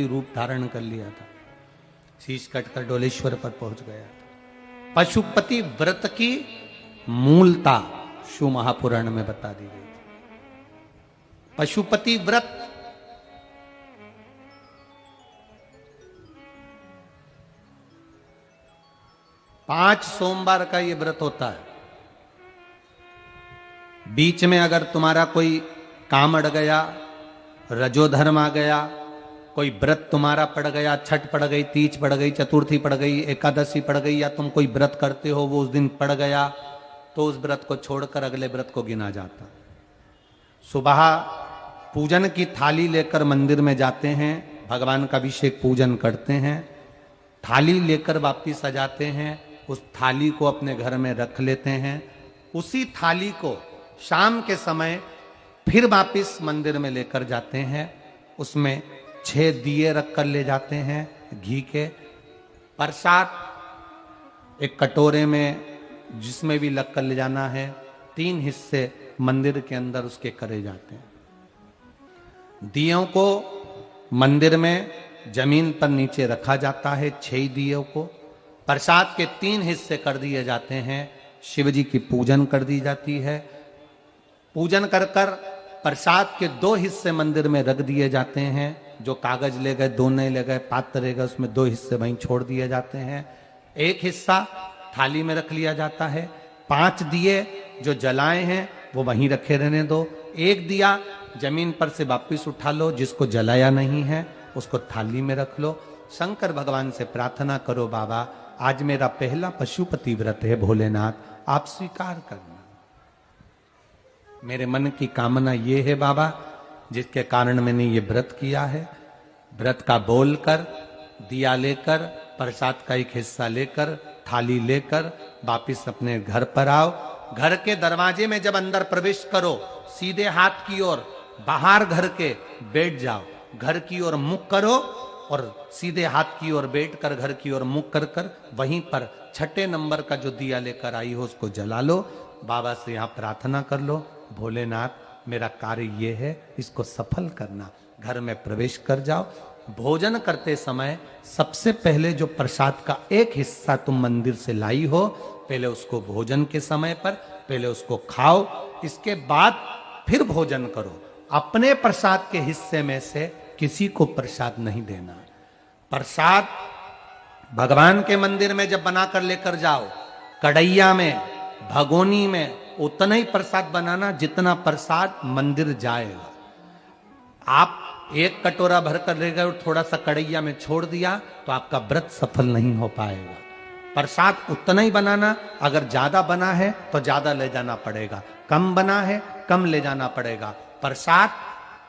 रूप धारण कर लिया था, शीश कटकर डोलेश्वर पर पहुंच गया था। पशुपति व्रत की मूलता शिव महापुराण में बता दी गई। पशुपति व्रत पांच सोमवार का ये व्रत होता है। बीच में अगर तुम्हारा कोई काम अड़ गया, रजोधर्म आ गया, कोई व्रत तुम्हारा पड़ गया, छठ पड़ गई, तीज पड़ गई, चतुर्थी पड़ गई, एकादशी पड़ गई, या तुम कोई व्रत करते हो वो उस दिन पड़ गया, तो उस व्रत को छोड़कर अगले व्रत को गिना जाता। सुबह पूजन की थाली लेकर मंदिर में जाते हैं, भगवान का अभिषेक पूजन करते हैं, थाली लेकर वापिस आ जाते हैं, उस थाली को अपने घर में रख लेते हैं। उसी थाली को शाम के समय फिर वापिस मंदिर में लेकर जाते हैं, उसमें 6 दिए रखकर ले जाते हैं घी के। प्रसाद एक कटोरे में जिसमें भी लगकर ले जाना है, 3 हिस्से मंदिर के अंदर उसके करे जाते हैं। दियों को मंदिर में जमीन पर नीचे रखा जाता है, 6 दियों को प्रसाद के 3 हिस्से कर दिए जाते हैं। शिव जी की पूजन कर दी जाती है। पूजन कर कर प्रसाद के 2 हिस्से मंदिर में रख दिए जाते हैं। जो कागज ले गए, दोने ले गए, पात्र ले गए, उसमें 2 हिस्से वहीं छोड़ दिए जाते हैं। 1 हिस्सा थाली में रख लिया जाता है। 5 दिए जो जलाए हैं वो वहीं रखे रहने दो। 1 दिया जमीन पर से वापिस उठा लो, जिसको जलाया नहीं है उसको थाली में रख लो। शंकर भगवान से प्रार्थना करो, बाबा आज मेरा पहला पशुपति व्रत है, भोलेनाथ आप स्वीकार करना। मेरे मन की कामना ये है बाबा, जिसके कारण मैंने ये व्रत किया है। व्रत का बोलकर, दिया लेकर, प्रसाद का 1 हिस्सा लेकर, थाली लेकर वापिस अपने घर पर आओ। घर के दरवाजे में जब अंदर प्रवेश करो, सीधे हाथ की ओर बाहर घर के बैठ जाओ। घर की ओर मुख करो और सीधे हाथ की ओर बैठकर घर की ओर मुख कर कर वहीं पर 6 नंबर का जो दिया लेकर आई हो उसको जला लो। बाबा से यहाँ प्रार्थना कर लो, भोलेनाथ मेरा कार्य ये है, इसको सफल करना। घर में प्रवेश कर जाओ। भोजन करते समय सबसे पहले जो प्रसाद का 1 हिस्सा तुम मंदिर से लाई हो, पहले उसको भोजन के समय पर पहले उसको खाओ। इसके बाद फिर भोजन करो। अपने प्रसाद के हिस्से में से किसी को प्रसाद नहीं देना। प्रसाद भगवान के मंदिर में जब बनाकर लेकर जाओ, कढ़ैया में, भगोनी में उतना ही प्रसाद बनाना जितना प्रसाद मंदिर जाएगा। आप 1 कटोरा भरकर ले गए और थोड़ा सा कढ़ैया में छोड़ दिया तो आपका व्रत सफल नहीं हो पाएगा। प्रसाद उतना ही बनाना, अगर ज्यादा बना है तो ज्यादा ले जाना पड़ेगा, कम बना है कम ले जाना पड़ेगा। प्रसाद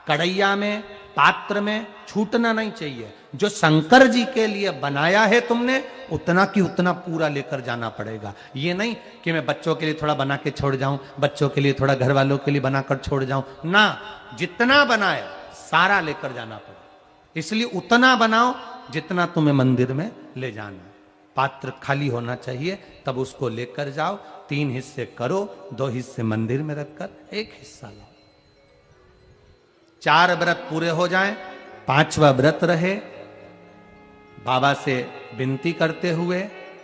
कढ़ैया में, पात्र में छूटना नहीं चाहिए। जो शंकर जी के लिए बनाया है तुमने, उतना की उतना पूरा लेकर जाना पड़ेगा। ये नहीं कि मैं बच्चों के लिए थोड़ा बना के छोड़ जाऊं, बच्चों के लिए थोड़ा घर वालों के लिए बनाकर छोड़ जाऊं ना, जितना बनाया सारा लेकर जाना पड़ेगा। इसलिए उतना बनाओ जितना तुम्हें मंदिर में ले जाना। पात्र खाली होना चाहिए, तब उसको लेकर जाओ। 3 हिस्से करो, 2 हिस्से मंदिर में रखकर 1 हिस्सा लाओ। 4 व्रत पूरे हो जाएं, 5वां व्रत रहे। बाबा से विनती करते हुए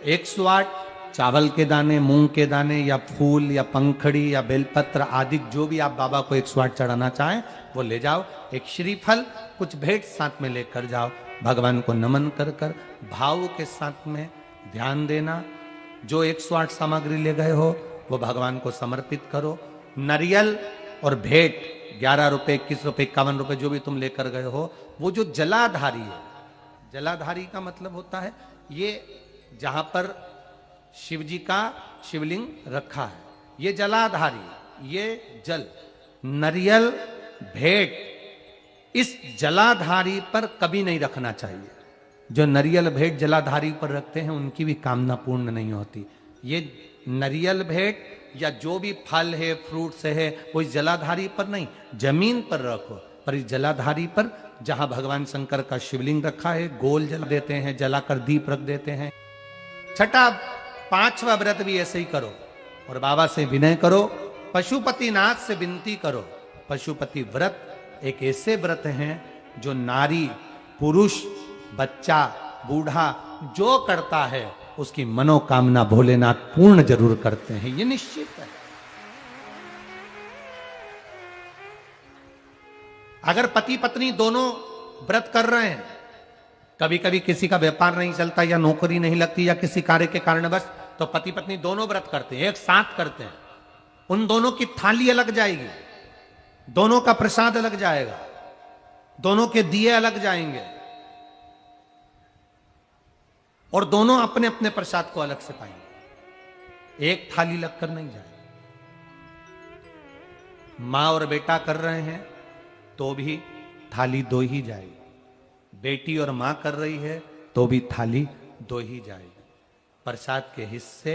108 चावल के दाने, मूंग के दाने या फूल या पंखड़ी या बेलपत्र आदि जो भी आप बाबा को 108 चढ़ाना चाहें वो ले जाओ। 1 श्रीफल, कुछ भेंट साथ में लेकर जाओ। भगवान को नमन कर कर भाव के साथ में ध्यान देना। जो 108 सामग्री ले गए हो वो भगवान को समर्पित करो। नारियल और भेंट 11 रुपए, 21 रुपए, 51 रुपए जो भी तुम लेकर गए हो, वो जो जलाधारी है, जलाधारी का मतलब होता है ये जहां पर शिव जी का शिवलिंग रखा है, ये जलाधारी, ये जल, नारियल, भेंट इस जलाधारी पर कभी नहीं रखना चाहिए। जो नारियल भेंट जलाधारी पर रखते हैं उनकी भी कामना पूर्ण नहीं होती। ये नारियल भेंट या जो भी फल है, फ्रूट्स है, वो इस जलाधारी पर नहीं, जमीन पर रखो। पर इस जलाधारी पर जहां भगवान शंकर का शिवलिंग रखा है, गोल जला देते हैं, जलाकर दीप रख देते हैं। 6ठा 5वां व्रत भी ऐसे ही करो और बाबा से विनय करो, पशुपतिनाथ से विनती करो। पशुपति व्रत एक ऐसे व्रत हैं जो नारी पुरुष, बच्चा, बूढ़ा जो करता है उसकी मनोकामना भोलेनाथ पूर्ण जरूर करते हैं, ये निश्चित है। अगर पति पत्नी दोनों व्रत कर रहे हैं, कभी कभी किसी का व्यापार नहीं चलता या नौकरी नहीं लगती या किसी कार्य के कारणवश, तो पति पत्नी दोनों व्रत करते हैं, एक साथ करते हैं, उन दोनों की थाली अलग जाएगी, दोनों का प्रसाद अलग जाएगा, दोनों के दिए अलग जाएंगे और दोनों अपने अपने प्रसाद को अलग से पाएंगे, एक थाली लगकर नहीं जाएगी। मां और बेटा कर रहे हैं तो भी थाली दो ही जाएगी, बेटी और मां कर रही है तो भी थाली दो ही जाएगी। प्रसाद के हिस्से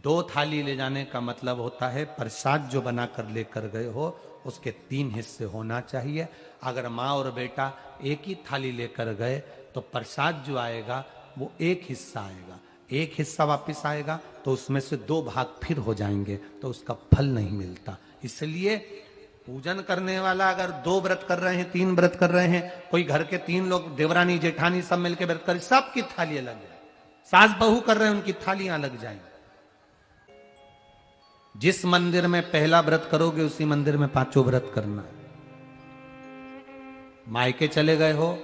दो थाली ले जाने का मतलब होता है प्रसाद जो बनाकर लेकर गए हो उसके 3 हिस्से होना चाहिए। अगर माँ और बेटा एक ही थाली लेकर गए तो प्रसाद जो आएगा वो एक हिस्सा आएगा, एक हिस्सा वापस आएगा तो उसमें से 2 भाग फिर हो जाएंगे, तो उसका फल नहीं मिलता। इसलिए पूजन करने वाला अगर 2 व्रत कर रहे हैं, 3 व्रत कर रहे हैं, कोई घर के 3 लोग देवरानी जेठानी सब मिलकर व्रत कर, सबकी थाली अलग जाए, सास बहू कर रहे हैं उनकी थालियां अलग जाएंगी। जिस मंदिर में पहला व्रत करोगे उसी मंदिर में 5 व्रत करना है। मायके चले गए हो,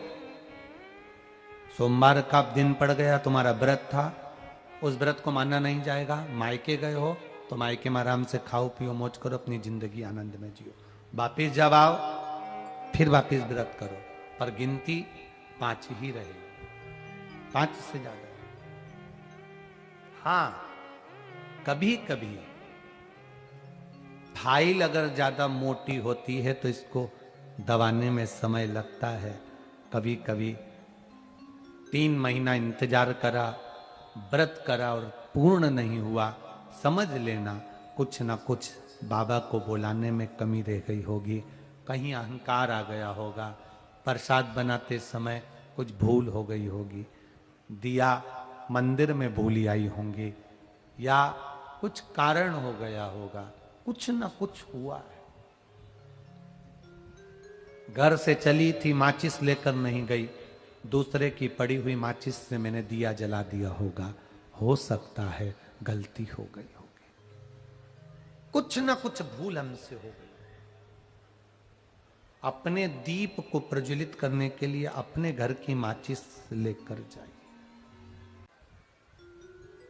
सोमवार का दिन पड़ गया, तुम्हारा व्रत था, उस व्रत को मानना नहीं जाएगा। मायके गए हो तो मायके में आराम से खाओ पियो मौज करो, अपनी जिंदगी आनंद में जियो। वापिस जब आओ फिर वापिस व्रत करो, पर गिनती 5 ही रहेगी, 5 से ज्यादा। हाँ, कभी कभी फाइल अगर ज्यादा मोटी होती है तो इसको दबाने में समय लगता है। कभी कभी 3 महीना इंतजार करा, व्रत करा और पूर्ण नहीं हुआ, समझ लेना कुछ ना कुछ बाबा को बुलाने में कमी रह गई होगी, कहीं अहंकार आ गया होगा, प्रसाद बनाते समय कुछ भूल हो गई होगी, दिया मंदिर में भूली आई होंगी, या कुछ कारण हो गया होगा, कुछ ना कुछ हुआ है। घर से चली थी, माचिस लेकर नहीं गई, दूसरे की पड़ी हुई माचिस से मैंने दिया जला दिया होगा, हो सकता है गलती हो गई होगी, कुछ ना कुछ भूल हमसे हो गई। अपने दीप को प्रज्वलित करने के लिए अपने घर की माचिस लेकर जाइए।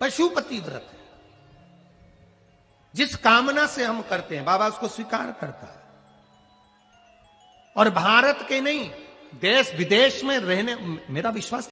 पशुपति व्रत है, जिस कामना से हम करते हैं बाबा उसको स्वीकार करता है। और भारत के नहीं, देश विदेश में रहने, मेरा विश्वास